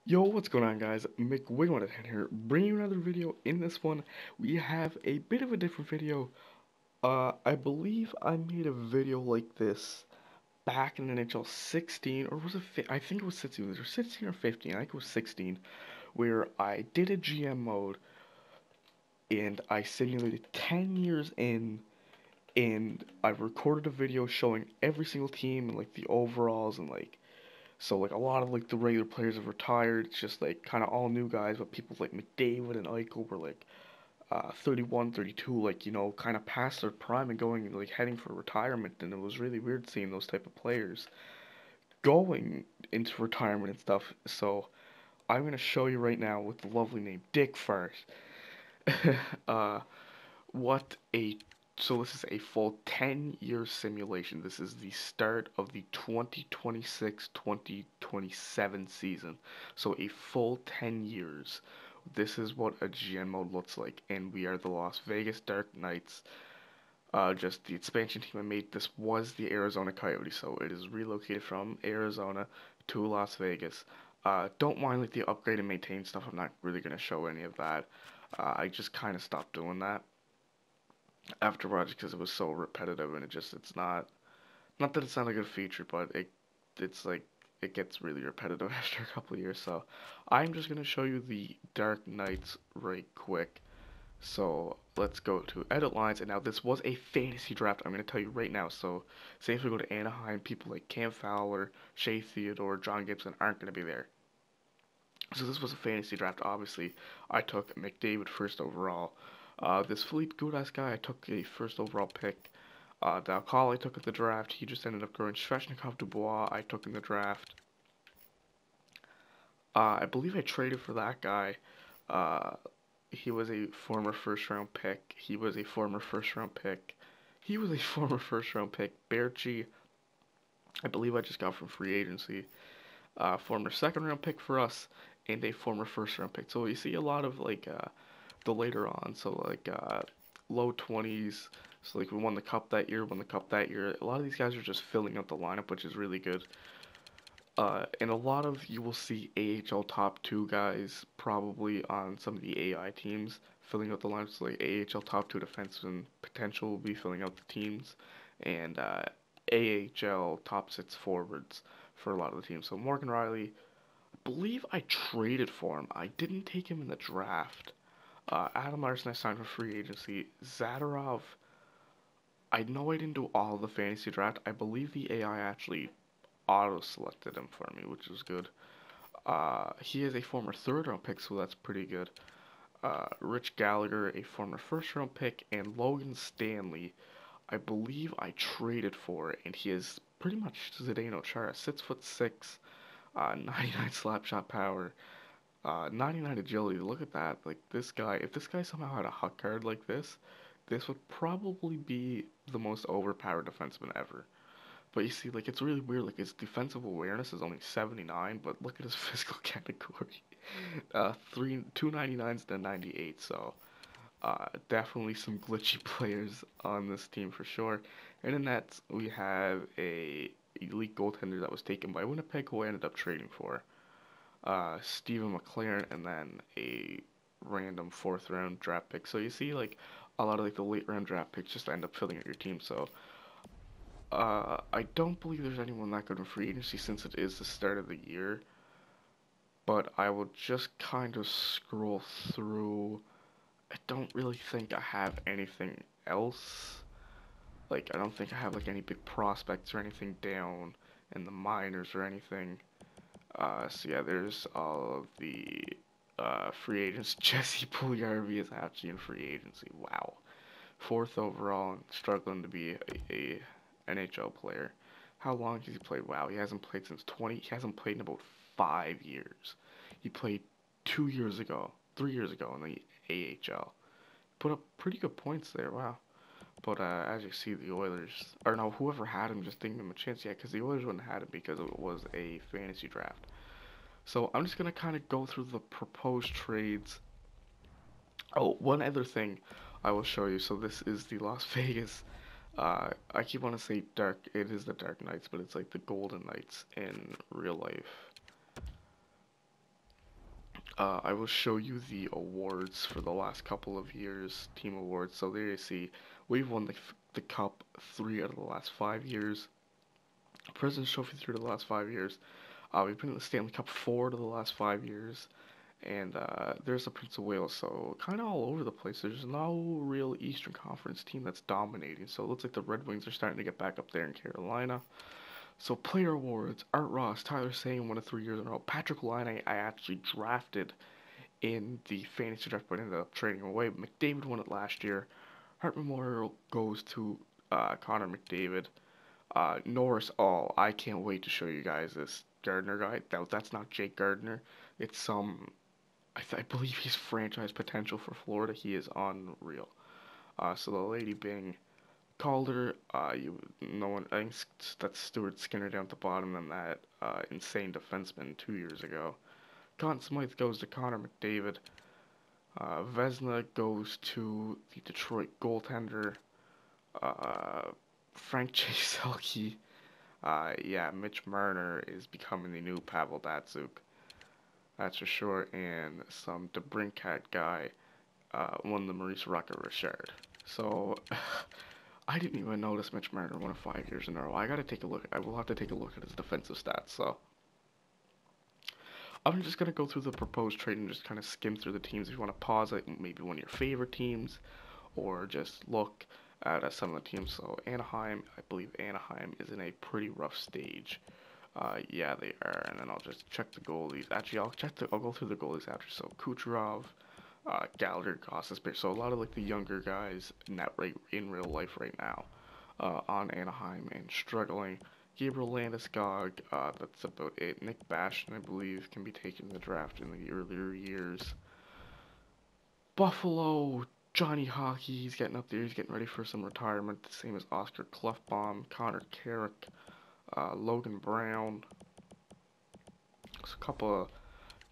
Yo, what's going on, guys? McWiggle here, bringing you another video. In this one, we have a bit of a different video. I believe I made a video like this back in NHL 16, or was it? I think it was 16. Was it 16 or 15? I think it was 16, where I did a GM mode and I simulated 10 years in, and I recorded a video showing every single team and like the overalls and like. So like a lot of like the regular players have retired. It's just like kind of all new guys, but people like McDavid and Eichel were like 31, 32, like kind of past their prime and going like heading for retirement. And it was really weird seeing those type of players going into retirement and stuff. So I'm gonna show you right now with the lovely name Dick first. uh, what a so this is a full 10-year simulation. This is the start of the 2026-2027 season. So a full 10 years. This is what a GM mode looks like, and we are the Las Vegas Dark Knights. Just the expansion team I made. This was the Arizona Coyotes, so it is relocated from Arizona to Las Vegas. Don't mind like the upgrade and maintain stuff. I'm not really gonna show any of that. I just kind of stopped doing that afterwards because it was so repetitive and it's not that it's not a good feature, but it's like it gets really repetitive after a couple of years. So I'm just gonna show you the Dark Knights right quick. So let's go to edit lines, and now this was a fantasy draft. I'm gonna tell you right now. So say if we go to Anaheim, people like Cam Fowler, Shea Theodore, John Gibson aren't gonna be there. So this was a fantasy draft. Obviously, I took McDavid first overall. This Philippe Goudas guy, I took a first overall pick. Dalcal, I took at the draft. He just ended up going Svechnikov Dubois. I took in the draft. I believe I traded for that guy. Uh, he was a former first round pick. He was a former first round pick. He was a former first round pick. Berchi, I believe I just got from free agency. Former second round pick for us, and a former first round pick. So you see a lot of like the later on. So like low 20s. So like we won the cup that year, won the cup that year. A lot of these guys are just filling out the lineup, which is really good. And a lot of you will see AHL top two guys probably on some of the AI teams filling out the lineups. Like AHL top two defensemen potential will be filling out the teams, and AHL top six forwards for a lot of the teams. So Morgan Riley, I believe I traded for him. I didn't take him in the draft. Adam Larson I signed for free agency. Zadorov, I know I didn't do all of the fantasy draft. I believe the AI actually auto-selected him for me, which is good. He is a former third round pick, so that's pretty good. Rich Gallagher, a former first round pick, and Logan Stanley, I believe I traded for, and he is pretty much Zdeno Chara, 6'6", 99 slap shot power, 99 agility. Look at that. Like this guy, if this guy somehow had a huck card like this would probably be the most overpowered defenseman ever. But you see, like it's really weird. Like his defensive awareness is only 79, but look at his physical category, 299s to 98. So definitely some glitchy players on this team for sure. And in that we have a elite goaltender that was taken by Winnipeg, who I ended up trading for. Stephen McLaren, and then a random fourth round draft pick. So you see, like a lot of like the late round draft picks just end up filling out your team. So I don't believe there's anyone that good in free agency since it is the start of the year. But I will just kind of scroll through. I don't really think I have anything else. Like, I don't think I have like any big prospects or anything down in the minors or anything. So yeah, there's all of the free agents. Jesse Puljujarvi is actually in free agency. Wow, fourth overall and struggling to be a NHL player. How long has he played? Wow, he hasn't played since 20. He hasn't played in about 5 years. He played 2 years ago, 3 years ago in the AHL. Put up pretty good points there. Wow. But as you see, the Oilers, or no, whoever had him just didn't give him a chance yet, because the Oilers wouldn't have had him because it was a fantasy draft. So I'm just gonna kind of go through the proposed trades. Oh, one other thing I will show you. So this is the Las Vegas. I keep wanting to say dark. It is the Dark Knights, but it's like the Golden Knights in real life. I will show you the awards for the last couple of years, team awards. So there you see, we've won the cup 3 out of the last 5 years. President's Trophy 3 out of the last 5 years. We've been in the Stanley Cup 4 out of the last 5 years. And there's the Prince of Wales, so kind of all over the place. There's no real Eastern Conference team that's dominating. So it looks like the Red Wings are starting to get back up there in Carolina. So player awards, Art Ross, Tyler Seguin won it 3 years in a row. Patrick Laine I actually drafted in the fantasy draft, but ended up trading away. McDavid won it last year. Hart Memorial goes to Connor McDavid. Norris, I can't wait to show you guys this Gardner guy. That's not Jake Gardner. It's some, I believe he's franchise potential for Florida. He is unreal. So the Lady Bing, Calder, no one, I think that's Stuart Skinner down at the bottom, and that insane defenseman 2 years ago. Conn Smythe goes to Connor McDavid. Vezina goes to the Detroit goaltender, Frank J. Selke. Yeah, Mitch Marner is becoming the new Pavel Datsyuk. That's for sure. And some DeBrincat guy won the Maurice Rocket Richard. So, I didn't even notice Mitch Marner won it 5 years in a row. I gotta take a look. I will have to take a look at his defensive stats. So, I'm just going to go through the proposed trade and just kind of skim through the teams. If you want to pause it, maybe one of your favorite teams, or just look at some of the teams. So Anaheim, I believe Anaheim is in a pretty rough stage. Yeah, they are. And then I'll just check the goalies. Actually, I'll go through the goalies after. So Kucherov, Gallagher, Gostisbehere. So a lot of like the younger guys in real life right now on Anaheim and struggling. Gabriel Landeskog, that's about it. Nick Bastian, I believe, can be taken in the draft in the earlier years. Buffalo, Johnny Hockey, he's getting up there. He's getting ready for some retirement. The same as Oscar Klefbom, Connor Carrick, Logan Brown. There's a couple of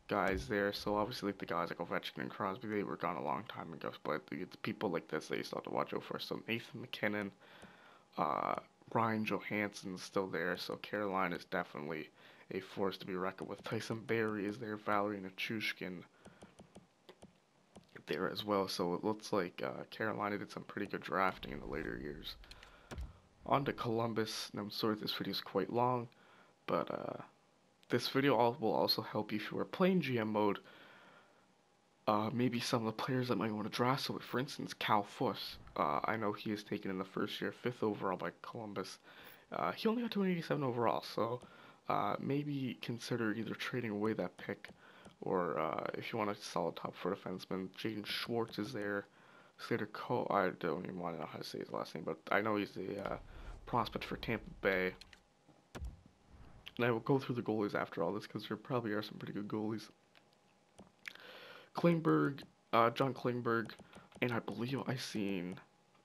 guys there. So obviously, like the guys like Ovechkin and Crosby, they were gone a long time ago. But it's people like this that you still have to watch out for. So Nathan McKinnon, Ryan Johansson's still there, so Carolina is definitely a force to be reckoned with. Tyson Barrie is there, Valerie Nichushkin there as well, so it looks like Carolina did some pretty good drafting in the later years. On to Columbus, and I'm sorry this video is quite long, but this video will also help you if you are playing GM mode. Maybe some of the players that might want to draft. So, for instance, Cal Fuss. I know he is taken in the first year, 5th overall by Columbus. He only got 287 overall, so maybe consider either trading away that pick, or if you want a solid top 4 defenseman, Jaden Schwartz is there. Slater Cole, I don't even want to know how to say his last name, but I know he's a prospect for Tampa Bay. And I will go through the goalies after all this, because there probably are some pretty good goalies. Klingberg, John Klingberg, and I believe I seen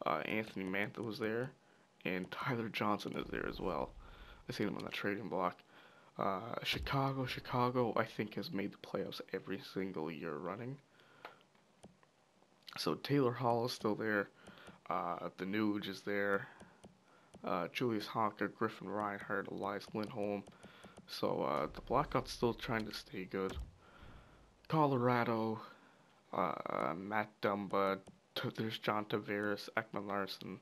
Anthony Mantha was there, and Tyler Johnson is there as well. I seen him on that trading block. Chicago, I think has made the playoffs every single year running. So Taylor Hall is still there. The Nuge is there. Julius Honka, Griffin Reinhardt, Elias Lindholm. So the Blackhawks still trying to stay good. Colorado, Matt Dumba, there's John Tavares, Ekman Larson.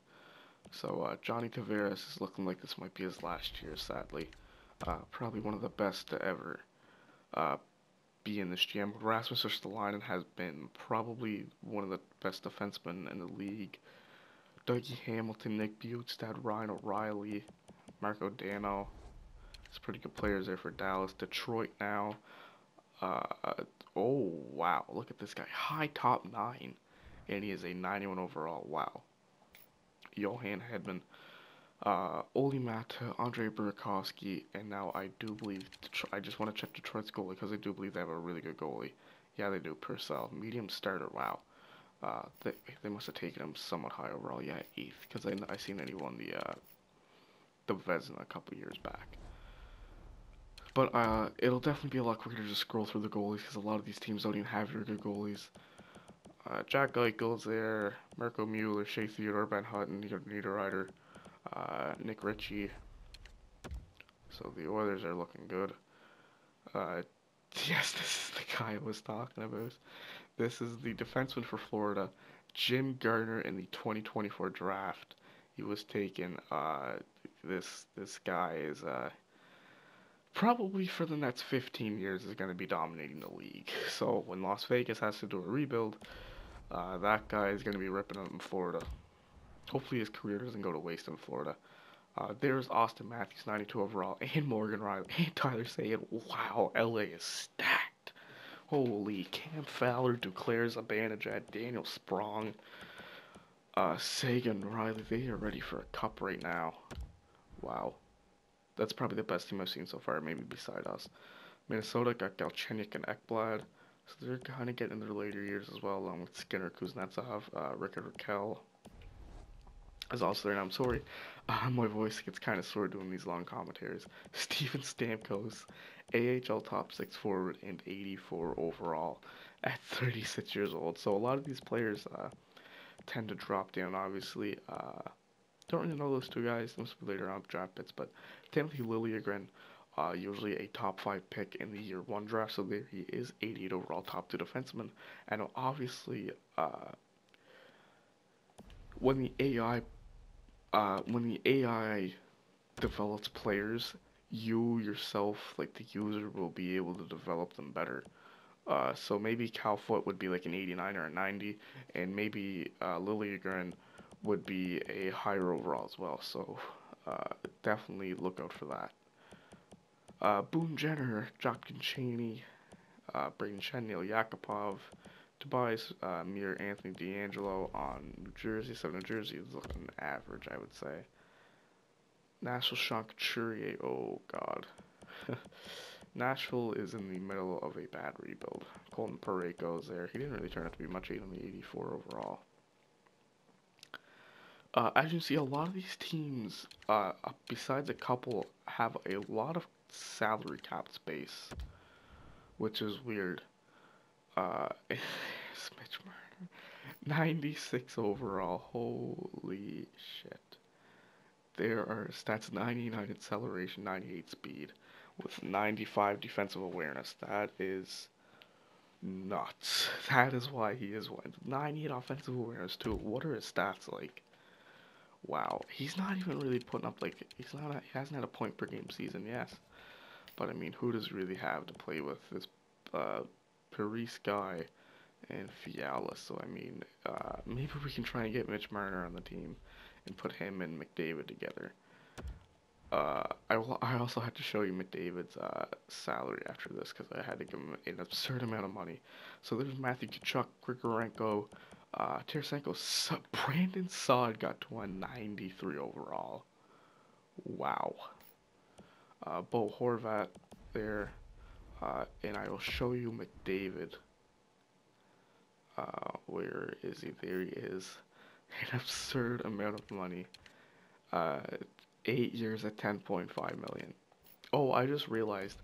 So Johnny Tavares is looking like this might be his last year, sadly. Probably one of the best to ever be in this GM. Rasmus Ristolainen has been probably one of the best defensemen in the league. Dougie Hamilton, Nick Bjugstad, Ryan O'Reilly, Marco Dano. It's pretty good players there for Dallas. Detroit now. Oh, wow. Look at this guy. High top 9. And he is a 91 overall. Wow. Johan Hedman. Oli Mata, Andre Burakovsky, and now I do believe, I just want to check Detroit's goalie because I do believe they have a really good goalie. Yeah, they do. Purcell, medium starter, wow. They must have taken him somewhat high overall. Yeah, 8th, because I seen that he won the Vezina a couple years back. But it'll definitely be a lot quicker to just scroll through the goalies because a lot of these teams don't even have very good goalies. Jack Eichel's there, Mirko Mueller, Shea Theodore, Ben Hutton, Niederreiter, Nick Ritchie. So the Oilers are looking good. Yes, this is the guy I was talking about. This is the defenseman for Florida, Jim Gardner in the 2024 draft. He was taken. This guy is probably for the next 15 years is going to be dominating the league. So when Las Vegas has to do a rebuild, that guy is going to be ripping it in Florida. Hopefully his career doesn't go to waste in Florida. There's Austin Matthews, 92 overall, and Morgan Riley, and Tyler Seguin. Wow, LA is stacked. Holy, Cam Fowler, Duclair, Zibanejad, Daniel Sprong, Sagan, Riley, they are ready for a cup right now. Wow. That's probably the best team I've seen so far, maybe beside us. Minnesota got Galchenyuk and Ekblad, so they're kind of getting in their later years as well, along with Skinner, Kuznetsov, Rickard Raquel is also there. And I'm sorry, my voice gets kind of sore doing these long commentaries. Steven Stamkos, AHL top 6 forward and 84 overall at 36 years old. So a lot of these players tend to drop down, obviously. Don't really know those two guys. Those will be later on draft picks, but Timothy Liljegren, usually a top 5 pick in the year 1 draft, so there he is, 88 overall, top 2 defenseman. And obviously, when the AI develops players, you yourself, like the user, will be able to develop them better. So maybe Cal Foot would be like an 89 or a 90, and maybe Liljegren would be a higher overall as well. So definitely look out for that. Boone Jenner, Jotkin Cheney, Braden Shen, Neil Yakupov, Tobias Mir, Anthony D'Angelo on New Jersey. So New Jersey is looking average, I would say. Nashville, Sean Couturier. Oh God. Nashville is in the middle of a bad rebuild. Colton Parayko's there. He didn't really turn out to be much, only 84 overall. As you can see, a lot of these teams, besides a couple, have a lot of salary cap space, which is weird. Mitch Marner, 96 overall. Holy shit. There are stats 99 acceleration, 98 speed, with 95 defensive awareness. That is nuts. That is why he is one. 98 offensive awareness too. What are his stats like? Wow, he's not even really putting up like he hasn't had a point per game season, yes. But I mean, who does he really have to play with? This Paris guy and Fiala. So I mean, maybe we can try and get Mitch Marner on the team and put him and McDavid together. I also had to show you McDavid's salary after this because I had to give him an absurd amount of money. So there's Matthew Tkachuk, Grigorenko, Tarasenko, Brandon Saad got to 193 overall. Wow. Bo Horvat there, and I will show you McDavid. Where is he? There he is. An absurd amount of money. 8 years at 10.5 million. Oh, I just realized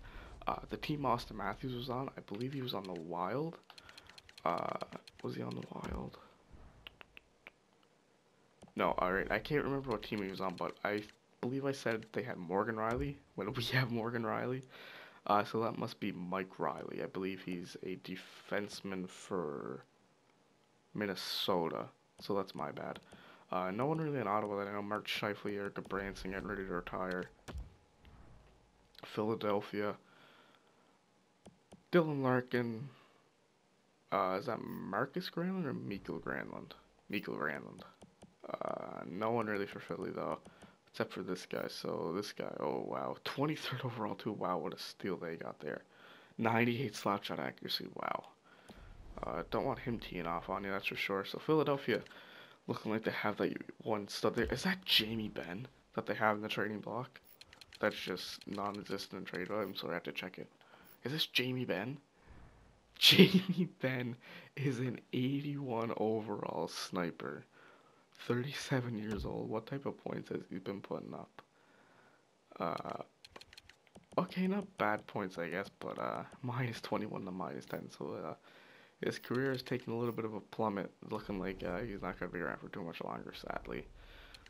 the team Austin Matthews was on, I believe he was on the Wild. Was he on the Wild? No, alright, I can't remember what team he was on, but I believe I said they had Morgan Riley when we have Morgan Riley. So that must be Mike Riley. I believe he's a defenseman for Minnesota. So that's my bad. No one really in Ottawa that I know. Mark Scheifele, Erica Branson getting ready to retire. Philadelphia. Dylan Larkin. Is that Marcus Granlund or Mikko Granlund? Mikko Granlund. No one really for Philly though, except for this guy. So this guy, oh wow, 23rd overall too. Wow, what a steal they got there. 98 slap shot accuracy. Wow. Don't want him teeing off on you, that's for sure. So Philadelphia looking like they have that one stud there. Is that Jamie Benn that they have in the trading block? That's just non-existent in trade. I'm sorry, I have to check it. Is this Jamie Benn? Jamie Benn is an 81 overall sniper. 37 years old. What type of points has he been putting up? Okay, not bad points, I guess, but minus 21 to minus 10. So his career is taking a little bit of a plummet. Looking like he's not going to be around for too much longer, sadly.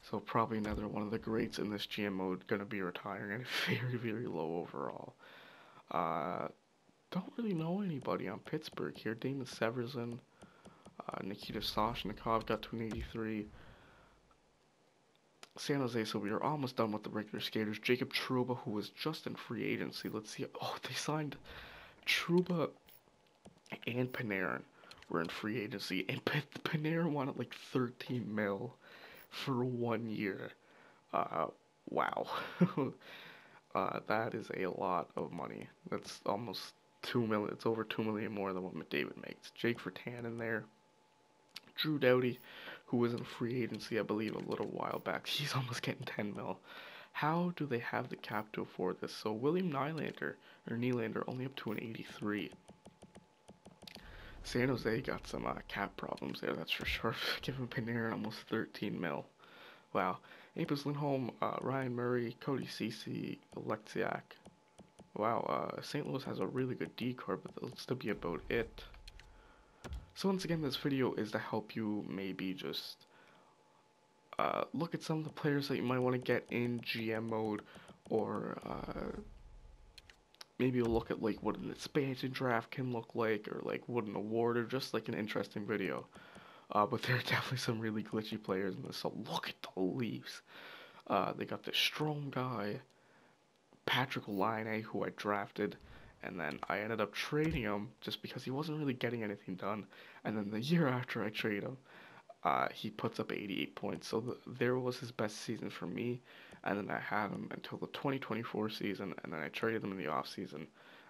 So probably another one of the greats in this GM mode going to be retiring at a very, very low overall. don't really know anybody on Pittsburgh here. Damon Severson, Nikita Soshnikov got to an 83. San Jose, so we are almost done with the regular skaters. Jacob Trouba, who was just in free agency. Let's see. Oh, they signed Trouba and Panarin were in free agency, and Panarin wanted like 13 mil for 1 year. Uh, wow. That is a lot of money. That's almost 2 million. It's over 2 million more than what McDavid makes. Jake Virtanen there. Drew Doughty, who was in free agency, I believe, a little while back. He's almost getting 10 mil. How do they have the cap to afford this? So William Nylander, only up to an 83. San Jose got some cap problems there, that's for sure. Giving Panarin almost 13 mil. Wow. Apis Lindholm, Ryan Murray, Cody Ceci, Alexiak. Wow, St. Louis has a really good decor, but that'll still be about it. So once again, this video is to help you maybe just look at some of the players that you might want to get in GM mode, or maybe you'll look at like what an expansion draft can look like, or like what an award, or just like an interesting video. But there are definitely some really glitchy players in this. So look at the Leafs. They got this strong guy, Patrick Laine, who I drafted, and then I ended up trading him just because he wasn't really getting anything done. And then the year after I trade him, he puts up 88 points. So there was his best season for me. And then I had him until the 2024 season, and then I traded him in the off season.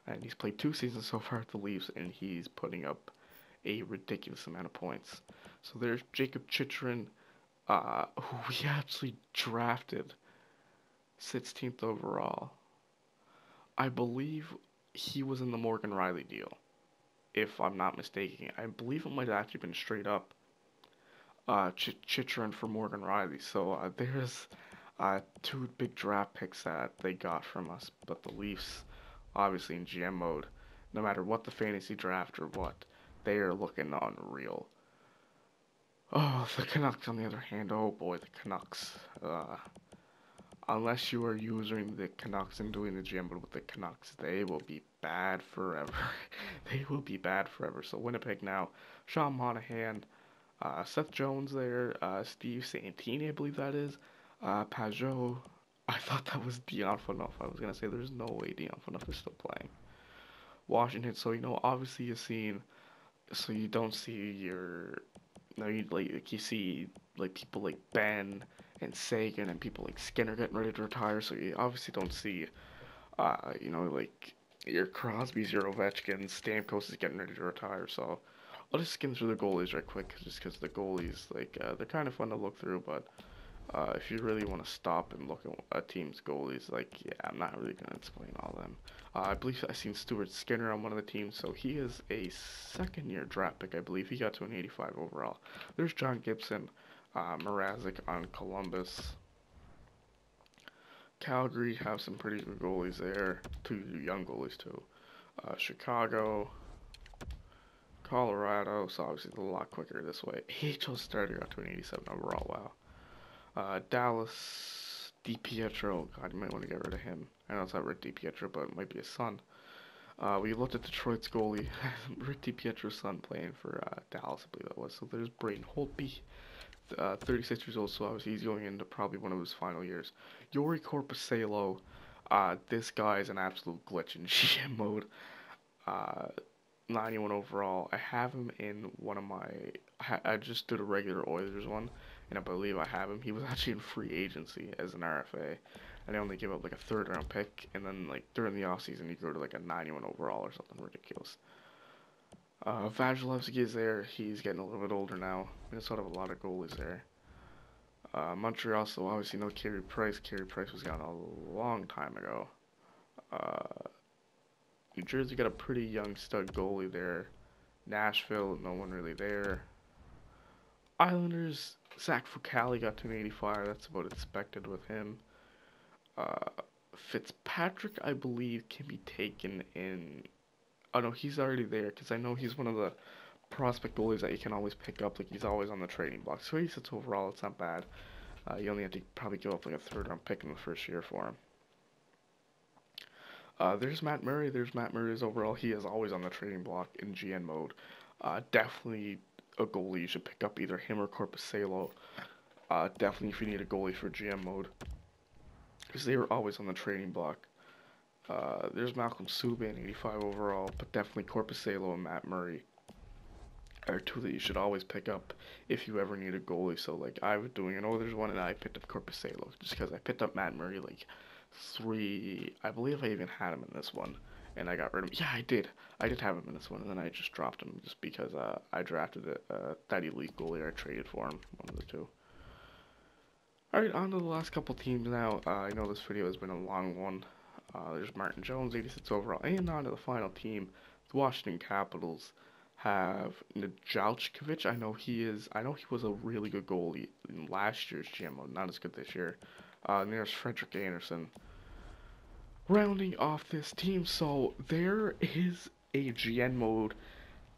And he's played 2 seasons so far at the Leafs, and he's putting up a ridiculous amount of points. So there's Jacob Chychrun, who we actually drafted 16th overall. I believe he was in the Morgan Rielly deal, if I'm not mistaken. I believe it might have actually been straight up Chychrun for Morgan Rielly. So there's 2 big draft picks that they got from us. But the Leafs, obviously in GM mode, no matter what the fantasy draft or what, they are looking unreal. Oh, the Canucks on the other hand, oh boy, the Canucks. Unless you are using the Canucks and doing the GM mode with the Canucks, they will be bad forever. They will be bad forever. So Winnipeg now, Sean Monahan, Seth Jones there, Steve Santini, I believe that is, Pajot. I thought that was Dion Phaneuf. I was going to say there's no way Dion Phaneuf is still playing. Washington, so, obviously you've seen, so you don't see your, you see, like, people like Ben and Sagan and people like Skinner getting ready to retire, so you obviously don't see, like, your Crosby's, your Ovechkin, Stamkos is getting ready to retire, so I'll just skim through the goalies right quick, just because the goalies, like, they're kind of fun to look through, but if you really want to stop and look at a team's goalies, like, yeah, I'm not really going to explain all of them. I believe I seen Stuart Skinner on one of the teams, so he is a second-year draft pick, I believe. He got to an 85 overall. There's John Gibson, Mrazek on Columbus. Calgary have some pretty good goalies there. 2 young goalies, too. Chicago, Colorado, so obviously it's a lot quicker this way. AHL starter got to an 87 overall, wow. Dallas, DiPietro. God, you might want to get rid of him. I know it's not Rick DiPietro, but it might be his son. We looked at Detroit's goalie, Rick DiPietro's son, playing for Dallas, I believe that was. So there's Braden Holtby, 36 years old, so obviously he's going into probably one of his final years. Yori Korpisalo, this guy is an absolute glitch in GM mode. 91 overall. I have him in one of my, I just did a regular Oilers one, and I believe I have him. He was actually in free agency as an RFA, and I only gave up like a 3rd round pick, and then like during the offseason you go to like a 91 overall or something ridiculous. Vasilevsky is there. He's getting a little bit older now. Minnesota have a lot of goalies there. Montreal, so obviously no Carey Price. Carey Price was gone a long time ago. New Jersey got a pretty young stud goalie there. Nashville, no one really there. Islanders, Zach Fucale got to an 85. That's about expected with him. Fitzpatrick, I believe, can be taken in. Oh no, he's already there because I know he's one of the prospect goalies that you can always pick up. Like, he's always on the trading block. So 86 overall, it's not bad. You only have to probably give up like a 3rd round pick in the first year for him. There's Matt Murray. There's Matt Murray's overall. He is always on the trading block in GN mode. Definitely a goalie you should pick up, either him or Corpusalo. Definitely if you need a goalie for GM mode, because they were always on the trading block. There's Malcolm Subban, 85 overall, but definitely Corpusalo and Matt Murray are two that you should always pick up if you ever need a goalie. So like I was doing an Oilers one, and I picked up Corpusalo just because I picked up Matt Murray like three. I believe I even had him in this one, and I got rid of him. Yeah, I did. I did have him in this one, and then I just dropped him just because I drafted that elite goalie. I traded for him, one of the two. Alright, on to the last couple teams now. I know this video has been a long one. There's Martin Jones, 86 overall. And on to the final team. The Washington Capitals have Nedeljkovic. I know he was a really good goalie in last year's GMO, not as good this year. And there's Frederick Anderson rounding off this team. So there is a GN mode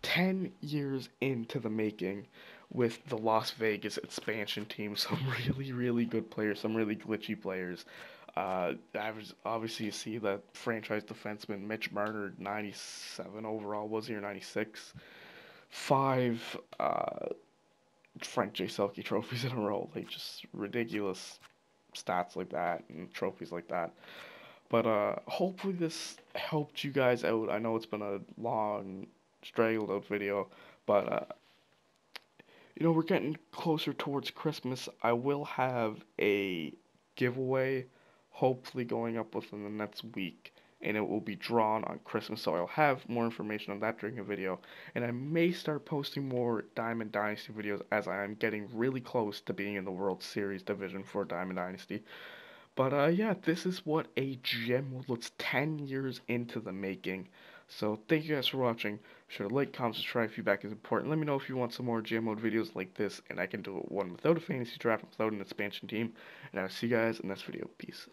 10 years into the making with the Las Vegas expansion team. Some really, really good players, some really glitchy players. Obviously, you see that franchise defenseman Mitch Marner, 97 overall, was he, or 96? Five Frank J. Selke trophies in a row. Like, just ridiculous stats like that and trophies like that. But hopefully this helped you guys out. I know it's been a long, straggled out video, but we're getting closer towards Christmas. I will have a giveaway, hopefully going up within the next week, and it will be drawn on Christmas, so I'll have more information on that during a video, and I may start posting more Diamond Dynasty videos as I am getting really close to being in the World Series division for Diamond Dynasty. But yeah, this is what a gem looks 10 years into the making. So thank you guys for watching. Be sure to like, comment, subscribe. Feedback is important. Let me know if you want some more GM mode videos like this, and I can do one without a fantasy draft, without an expansion team. And I'll see you guys in the next video. Peace.